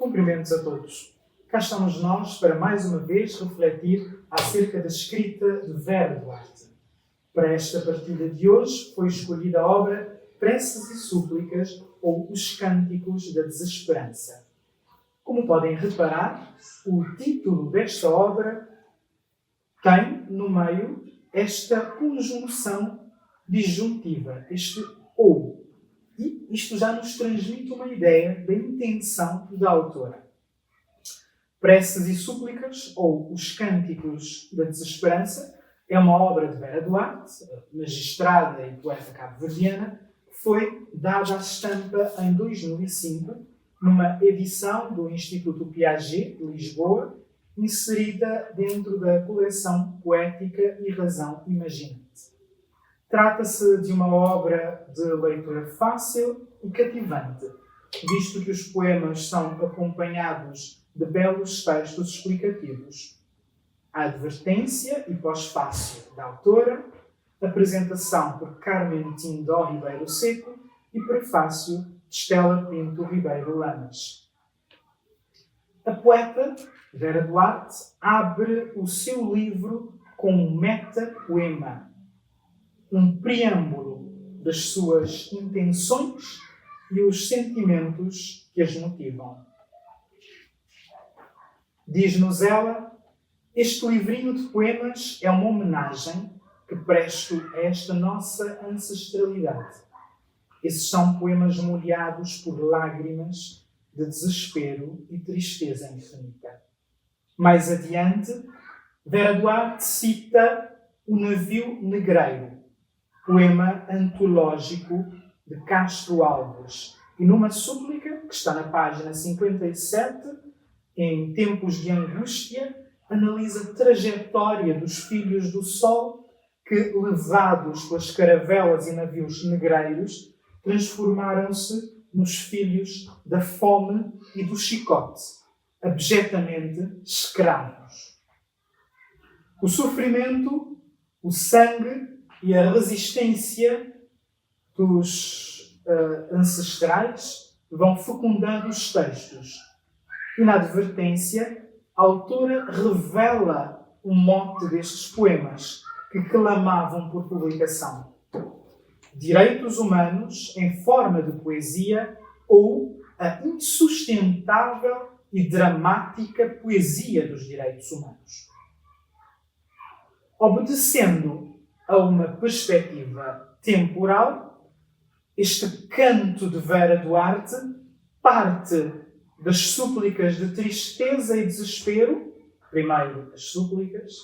Cumprimentos a todos. Cá estamos nós para mais uma vez refletir acerca da escrita de Vera Duarte. Para esta partida de hoje foi escolhida a obra Preces e Súplicas ou Os Cânticos da Desesperança. Como podem reparar, o título desta obra tem no meio esta conjunção disjuntiva, este ou. E isto já nos transmite uma ideia da intenção da autora. Preces e Súplicas, ou Os Cânticos da Desesperança, é uma obra de Vera Duarte, magistrada e poeta cabo-verdiana, que foi dada à estampa em 2005, numa edição do Instituto Piaget, de Lisboa, inserida dentro da coleção Poética e Razão Imaginante. Trata-se de uma obra de leitura fácil e cativante, visto que os poemas são acompanhados de belos textos explicativos. A advertência e pós-fácio da autora, apresentação por Carmen Tindó Ribeiro Seco e prefácio de Estela Pinto Ribeiro Lamas. A poeta, Vera Duarte, abre o seu livro com um meta-poema, um preâmbulo das suas intenções e os sentimentos que as motivam. Diz-nos ela: este livrinho de poemas é uma homenagem que presto a esta nossa ancestralidade. Esses são poemas molhados por lágrimas de desespero e tristeza infinita. Mais adiante, Vera Duarte cita O Navio Negreiro, poema antológico de Castro Alves, e numa súplica, que está na página 57, em Tempos de Angústia, analisa a trajetória dos filhos do sol que, levados pelas caravelas e navios negreiros, transformaram-se nos filhos da fome e do chicote, abjetamente escravos. O sofrimento, o sangue e a resistência dos ancestrais vão fecundando os textos. E na advertência, a autora revela o mote destes poemas que clamavam por publicação: direitos humanos em forma de poesia ou a insustentável e dramática poesia dos direitos humanos. Obedecendo a uma perspectiva temporal, este canto de Vera Duarte parte das súplicas de tristeza e desespero, primeiro as súplicas,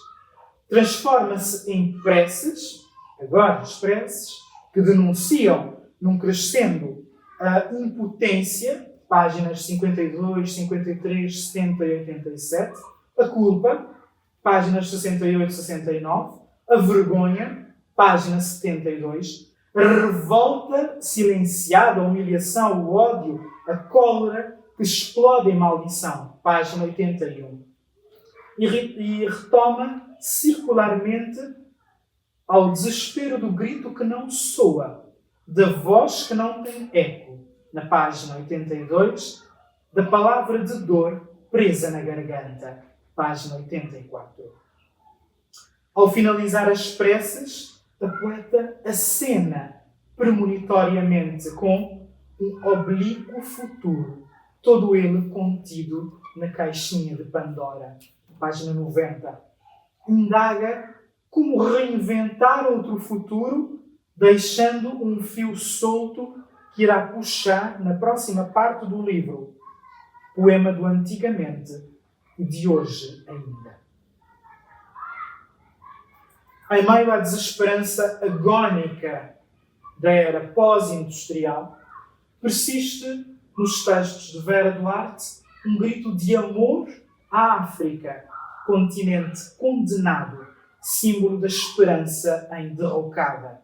transforma-se em preces, agora as preces, que denunciam, num crescendo, a impotência, páginas 52, 53, 60 e 87, a culpa, páginas 68 e 69, a vergonha, página 72, a revolta silenciada, a humilhação, o ódio, a cólera que explode em maldição, página 81. E retoma circularmente ao desespero do grito que não soa, da voz que não tem eco, na página 82, da palavra de dor presa na garganta, página 84. Ao finalizar as preces, a poeta acena premonitoriamente com um oblíquo futuro, todo ele contido na caixinha de Pandora, página 90. Indaga como reinventar outro futuro, deixando um fio solto que irá puxar na próxima parte do livro, poema do antigamente e de hoje ainda. Em meio à desesperança agónica da era pós-industrial, persiste nos textos de Vera Duarte um grito de amor à África, continente condenado, símbolo da esperança em derrocada.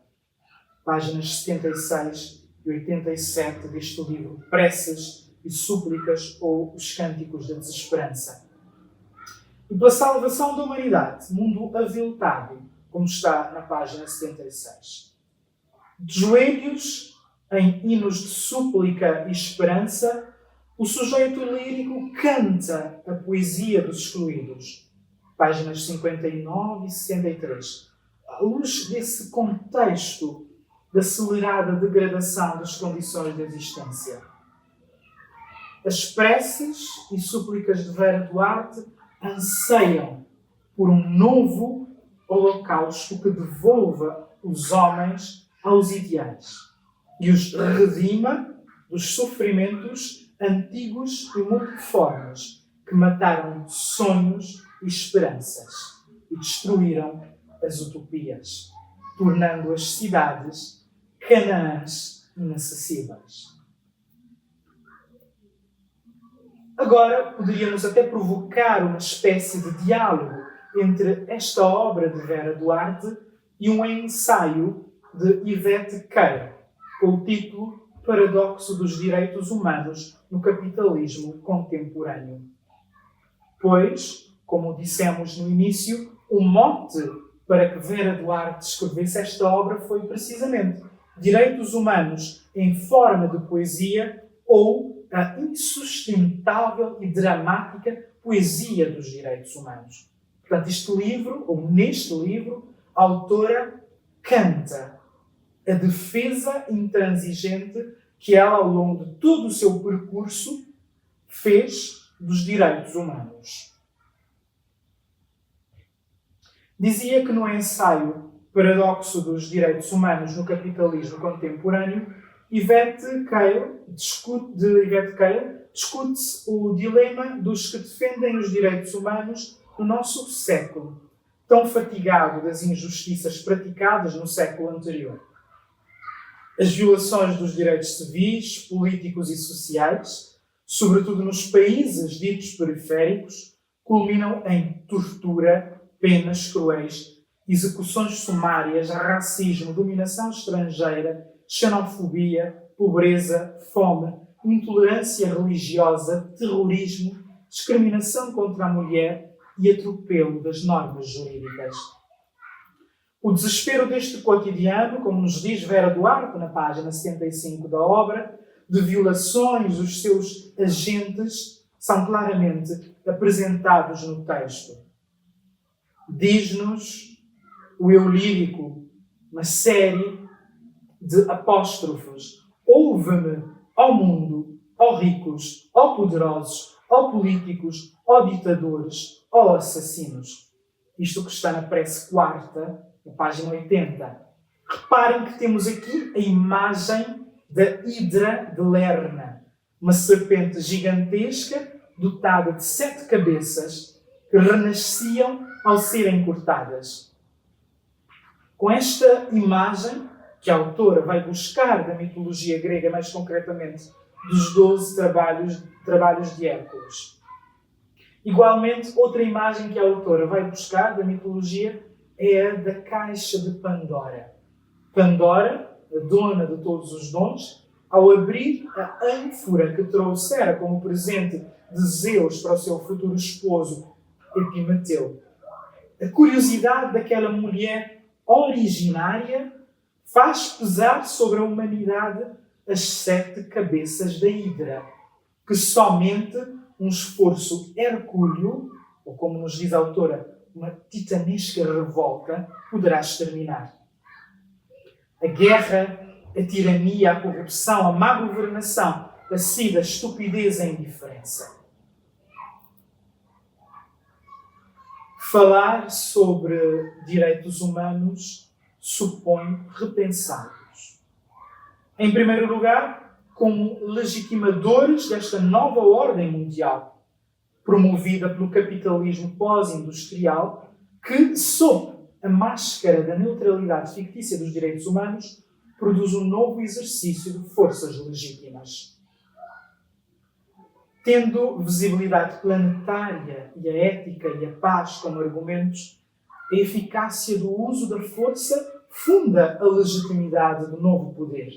Páginas 76 e 87 deste livro, Preces e Súplicas ou Os Cânticos da Desesperança. E pela salvação da humanidade, mundo aviltado, como está na página 76. De joelhos, em hinos de súplica e esperança, O sujeito lírico canta a poesia dos excluídos. Páginas 59 e 63. À luz desse contexto de acelerada degradação das condições de existência, as preces e súplicas de Vera Duarte anseiam por um novo holocausto que devolva os homens aos ideais e os redima dos sofrimentos antigos e multiformes que mataram sonhos e esperanças e destruíram as utopias, tornando as cidades Canaãs inacessíveis. Agora, poderíamos até provocar uma espécie de diálogo entre esta obra de Vera Duarte e um ensaio de Yvette Keil, com o título Paradoxo dos Direitos Humanos no Capitalismo Contemporâneo. Pois, como dissemos no início, o mote para que Vera Duarte escrevesse esta obra foi precisamente direitos humanos em forma de poesia ou a insustentável e dramática poesia dos direitos humanos. Portanto, neste livro, a autora canta a defesa intransigente que ela, ao longo de todo o seu percurso, fez dos direitos humanos. Dizia que no ensaio Paradoxo dos Direitos Humanos no Capitalismo Contemporâneo, Yvette Keil discute-se o dilema dos que defendem os direitos humanos no nosso século, tão fatigado das injustiças praticadas no século anterior. As violações dos direitos civis, políticos e sociais, sobretudo nos países ditos periféricos, culminam em tortura, penas cruéis, execuções sumárias, racismo, dominação estrangeira, xenofobia, pobreza, fome, intolerância religiosa, terrorismo, discriminação contra a mulher e atropelo das normas jurídicas. O desespero deste cotidiano, como nos diz Vera Duarte na página 75 da obra, de violações dos seus agentes, são claramente apresentados no texto. Diz-nos o eu lírico, uma série de apóstrofos: ouve-me, ó mundo, ó ricos, ó poderosos, ó políticos, ó ditadores, ó assassinos. Isto que está na prece quarta, na página 80. Reparem que temos aqui a imagem da Hidra de Lerna, uma serpente gigantesca dotada de 7 cabeças que renasciam ao serem cortadas. Com esta imagem, que a autora vai buscar da mitologia grega, mais concretamente dos 12 trabalhos de Hércules. Igualmente, outra imagem que a autora vai buscar da mitologia é a da caixa de Pandora. Pandora, a dona de todos os dons, ao abrir a ânfora que trouxera como presente de Zeus para o seu futuro esposo, Epimeteu. A curiosidade daquela mulher originária faz pesar sobre a humanidade as 7 cabeças da Hidra, que somente um esforço hercúleo, ou como nos diz a autora, uma titanesca revolta, poderá exterminar. A guerra, a tirania, a corrupção, a má governação, a sida, a estupidez e a indiferença. Falar sobre direitos humanos supõe repensá-los. Em primeiro lugar, como legitimadores desta nova ordem mundial, promovida pelo capitalismo pós-industrial, que, sob a máscara da neutralidade fictícia dos direitos humanos, produz um novo exercício de forças legítimas. Tendo visibilidade planetária e a ética e a paz como argumentos, a eficácia do uso da força funda a legitimidade do novo poder.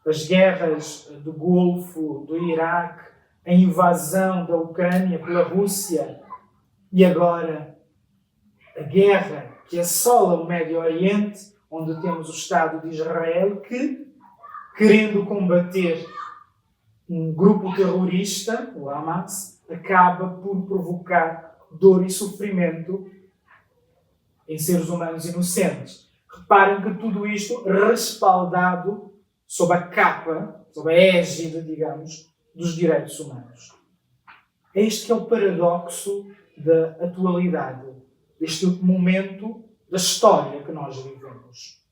As guerras do Golfo, do Iraque, a invasão da Ucrânia pela Rússia e agora a guerra que assola o Médio Oriente, onde temos o Estado de Israel que, querendo combater Um grupo terrorista, o Hamas, acaba por provocar dor e sofrimento em seres humanos inocentes. Reparem que tudo isto respaldado sob a capa, sob a égide, digamos, dos direitos humanos. É este que é o paradoxo da atualidade, deste momento da história que nós vivemos.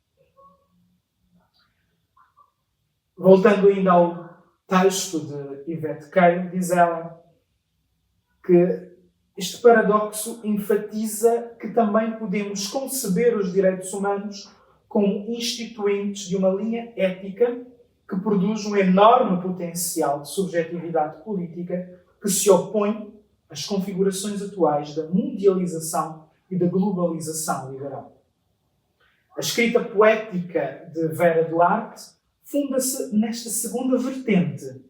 Voltando ainda ao texto de Yvette Cale, diz ela que este paradoxo enfatiza que também podemos conceber os direitos humanos como instituintes de uma linha ética que produz um enorme potencial de subjetividade política que se opõe às configurações atuais da mundialização e da globalização liberal. A escrita poética de Vera Duarte funda-se nesta segunda vertente,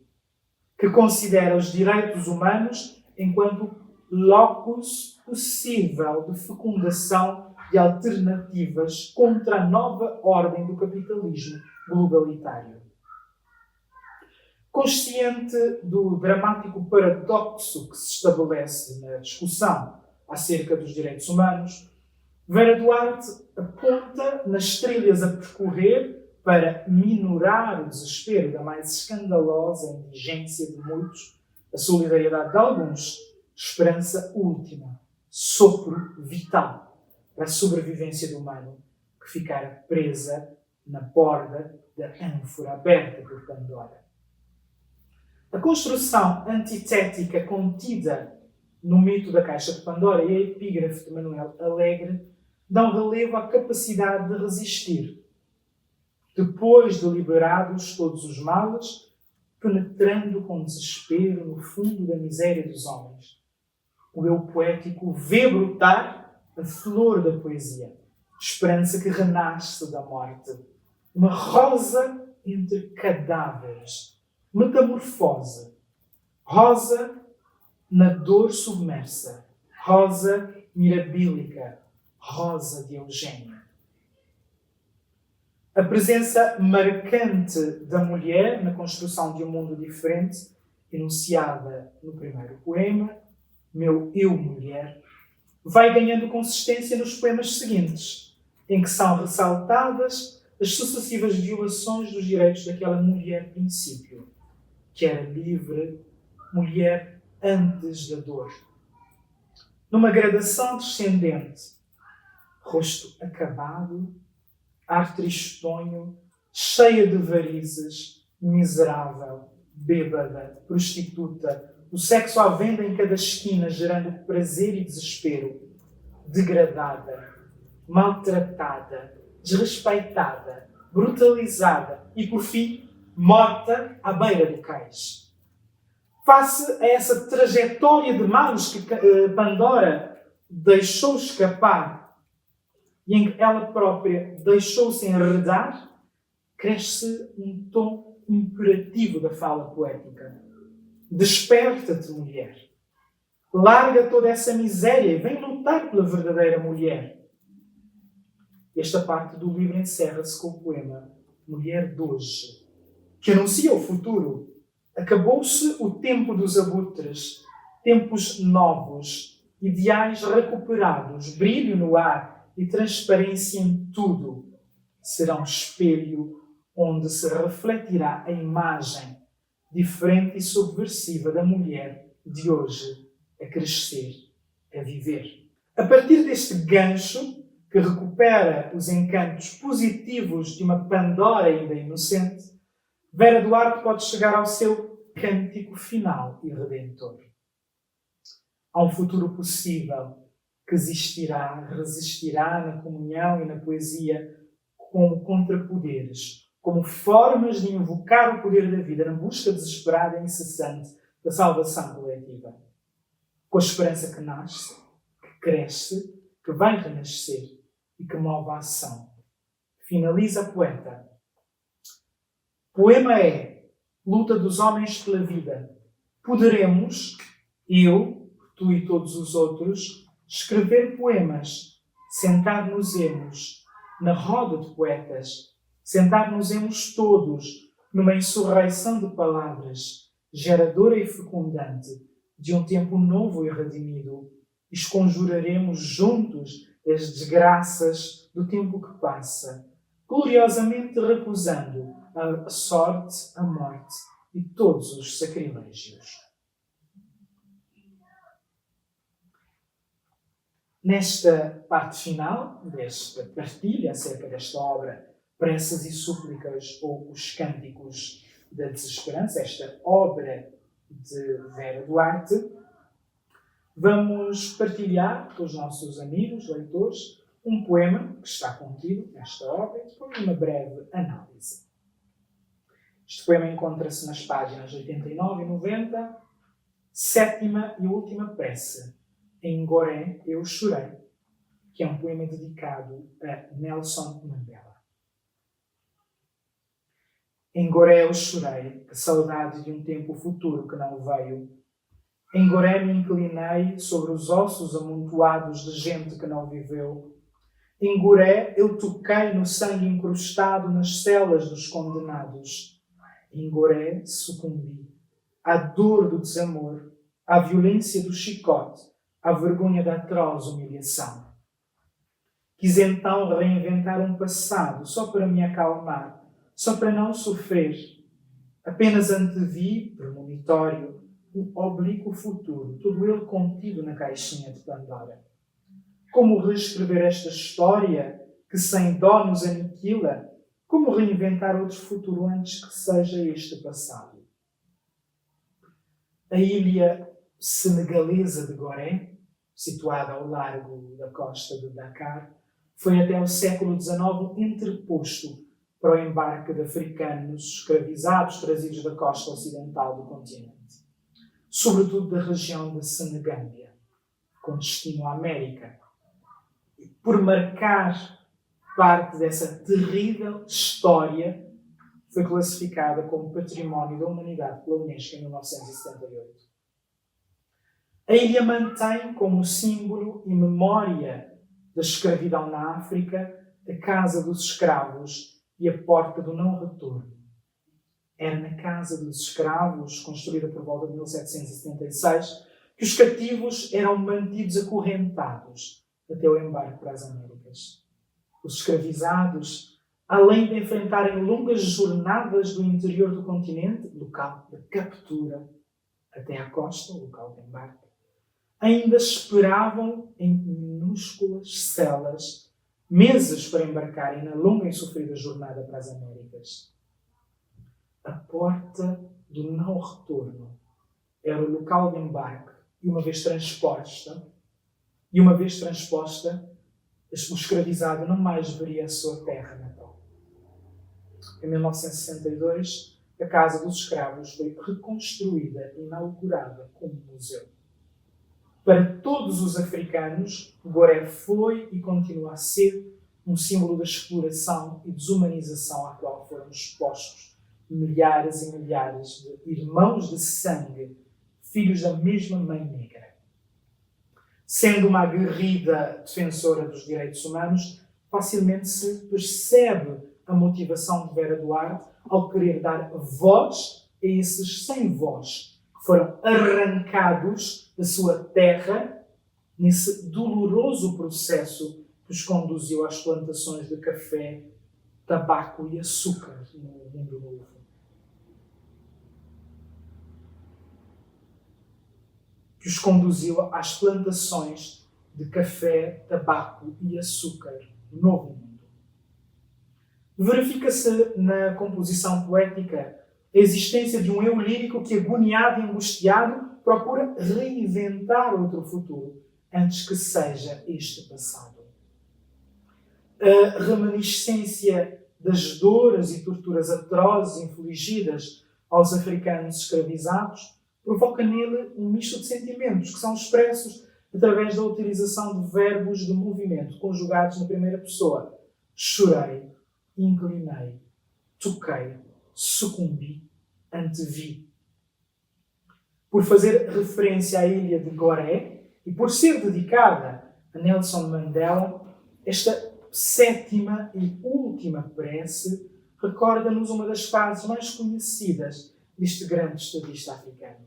que considera os direitos humanos enquanto locus possível de fecundação de alternativas contra a nova ordem do capitalismo globalitário. Consciente do dramático paradoxo que se estabelece na discussão acerca dos direitos humanos, Vera Duarte aponta nas trilhas a percorrer para minorar o desespero da mais escandalosa indigência de muitos, a solidariedade de alguns, esperança última, sopro vital para a sobrevivência do humano que ficara presa na borda da ânfora aberta por Pandora. A construção antitética contida no mito da Caixa de Pandora e a epígrafe de Manuel Alegre dão relevo à capacidade de resistir, depois de liberados todos os males, penetrando com desespero no fundo da miséria dos homens. O eu poético vê brotar a flor da poesia, esperança que renasce da morte, uma rosa entre cadáveres, metamorfose, rosa na dor submersa, rosa mirabílica, rosa de Eugênia. A presença marcante da mulher na construção de um mundo diferente, enunciada no primeiro poema, Meu Eu Mulher, vai ganhando consistência nos poemas seguintes, em que são ressaltadas as sucessivas violações dos direitos daquela mulher princípio, que era livre, mulher antes da dor. Numa gradação descendente, rosto acabado, ar tristonho, cheia de varizes, miserável, bêbada, prostituta, o sexo à venda em cada esquina, gerando prazer e desespero, degradada, maltratada, desrespeitada, brutalizada e, por fim, morta à beira do cais. Face a essa trajetória de males que Pandora deixou escapar e em que ela própria deixou-se enredar, cresce um tom imperativo da fala poética. Desperta-te, mulher. Larga toda essa miséria e vem lutar pela verdadeira mulher. Esta parte do livro encerra-se com o poema Mulher de Hoje, que anuncia o futuro. Acabou-se o tempo dos abutres, tempos novos, ideais recuperados, brilho no ar e transparência em tudo. Será um espelho onde se refletirá a imagem diferente e subversiva da mulher de hoje a crescer, a viver. A partir deste gancho, que recupera os encantos positivos de uma Pandora ainda inocente, Vera Duarte pode chegar ao seu cântico final e redentor. Há um futuro possível que existirá, resistirá na comunhão e na poesia como contrapoderes, como formas de invocar o poder da vida na busca desesperada e incessante da salvação coletiva. Com a esperança que nasce, que cresce, que vai renascer e que move a ação. Finaliza a poeta. Poema é luta dos homens pela vida. Poderemos, eu, tu e todos os outros, escrever poemas, sentar-nos-emos na roda de poetas, sentar-nos-emos todos numa insurreição de palavras, geradora e fecundante de um tempo novo e redimido, e esconjuraremos juntos as desgraças do tempo que passa, gloriosamente recusando a sorte, a morte e todos os sacrilégios. Nesta parte final desta partilha acerca desta obra, Preces e Súplicas ou os Cânticos da Desesperança, esta obra de Vera Duarte, vamos partilhar com os nossos amigos, leitores, um poema que está contido nesta obra e depois uma breve análise. Este poema encontra-se nas páginas 89 e 90, sétima e última prece. Em Goré eu chorei, que é um poema dedicado a Nelson Mandela. Em Goré eu chorei, que saudade de um tempo futuro que não veio. Em Goré me inclinei sobre os ossos amontoados de gente que não viveu. Em Goré eu toquei no sangue incrustado nas celas dos condenados. Em Goré sucumbi à dor do desamor, à violência do chicote, à vergonha da atroz humilhação. Quis então reinventar um passado só para me acalmar, só para não sofrer. Apenas antevi, premonitório, um oblíquo futuro, todo ele contido na caixinha de Pandora. Como reescrever esta história que sem dó nos aniquila? Como reinventar outro futuro antes que seja este passado? A ilha senegalesa de Goré, situada ao largo da costa de Dakar, foi até o século XIX interposto para o embarque de africanos escravizados trazidos da costa ocidental do continente, sobretudo da região de Senegâmbia, com destino à América. E por marcar parte dessa terrível história, foi classificada como Património da Humanidade pela Unesco em 1978. A ilha mantém como símbolo e memória da escravidão na África a Casa dos Escravos e a Porta do Não Retorno. Era na Casa dos Escravos, construída por volta de 1776, que os cativos eram mantidos acorrentados até o embarque para as Américas. Os escravizados, além de enfrentarem longas jornadas do interior do continente, local de captura, até à costa, local de embarque, ainda esperavam em minúsculas celas meses para embarcarem na longa e sofrida jornada para as Américas. A Porta do Não Retorno era o local de embarque e uma vez transposta, o escravizado não mais veria a sua terra natal. Em 1962, a Casa dos Escravos foi reconstruída e inaugurada como museu. Para todos os africanos, Goré foi e continua a ser um símbolo da exploração e desumanização à qual foram expostos milhares e milhares de irmãos de sangue, filhos da mesma mãe negra. Sendo uma aguerrida defensora dos direitos humanos, facilmente se percebe a motivação de Vera Duarte ao querer dar voz a esses sem voz, que foram arrancados da sua terra nesse doloroso processo que os conduziu às plantações de café, tabaco e açúcar no Mundo Novo. Que os conduziu às plantações de café, tabaco e açúcar no Novo Mundo. Verifica-se na composição poética a existência de um eu lírico que, agoniado e angustiado, procura reinventar outro futuro antes que seja este passado. A reminiscência das dores e torturas atrozes infligidas aos africanos escravizados provoca nele um misto de sentimentos que são expressos através da utilização de verbos de movimento conjugados na primeira pessoa. Chorei, inclinei, toquei, sucumbi, antevi. Por fazer referência à ilha de Goré e por ser dedicada a Nelson Mandela, esta sétima e última prece recorda-nos uma das fases mais conhecidas deste grande estadista africano.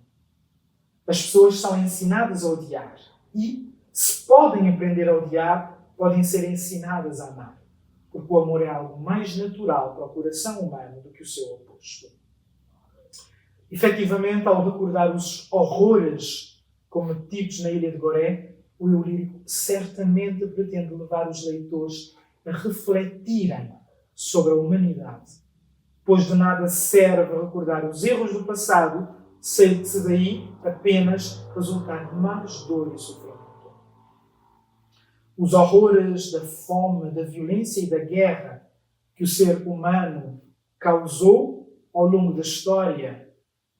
As pessoas são ensinadas a odiar e, se podem aprender a odiar, podem ser ensinadas a amar, porque o amor é algo mais natural para o coração humano do que o seu oposto. Efetivamente, ao recordar os horrores cometidos na ilha de Goré, o eu lírico certamente pretende levar os leitores a refletirem sobre a humanidade, pois de nada serve recordar os erros do passado, se daí apenas resultar mais dor e sofrimento. Os horrores da fome, da violência e da guerra que o ser humano causou ao longo da história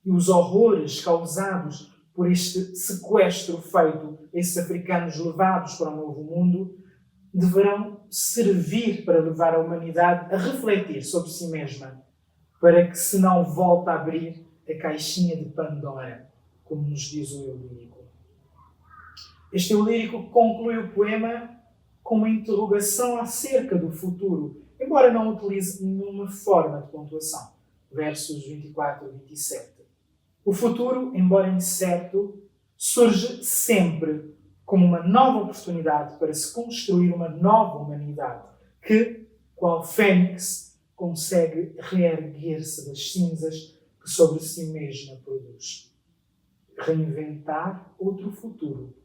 e os horrores causados por este sequestro feito a esses africanos levados para o Novo Mundo deverão servir para levar a humanidade a refletir sobre si mesma, para que se não volte a abrir a caixinha de Pandora, como nos diz o eu lírico. Este eu lírico conclui o poema com uma interrogação acerca do futuro, embora não utilize nenhuma forma de pontuação. Versos 24 e 27. O futuro, embora incerto, surge sempre como uma nova oportunidade para se construir uma nova humanidade que, qual fênix, consegue reerguer-se das cinzas que sobre si mesma produz. Reinventar outro futuro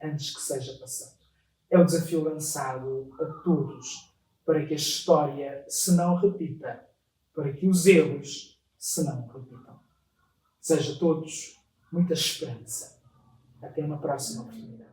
antes que seja passado. É o desafio lançado a todos para que a história se não repita, para que os erros se não repitam. Desejo a todos muita esperança. Até uma próxima oportunidade.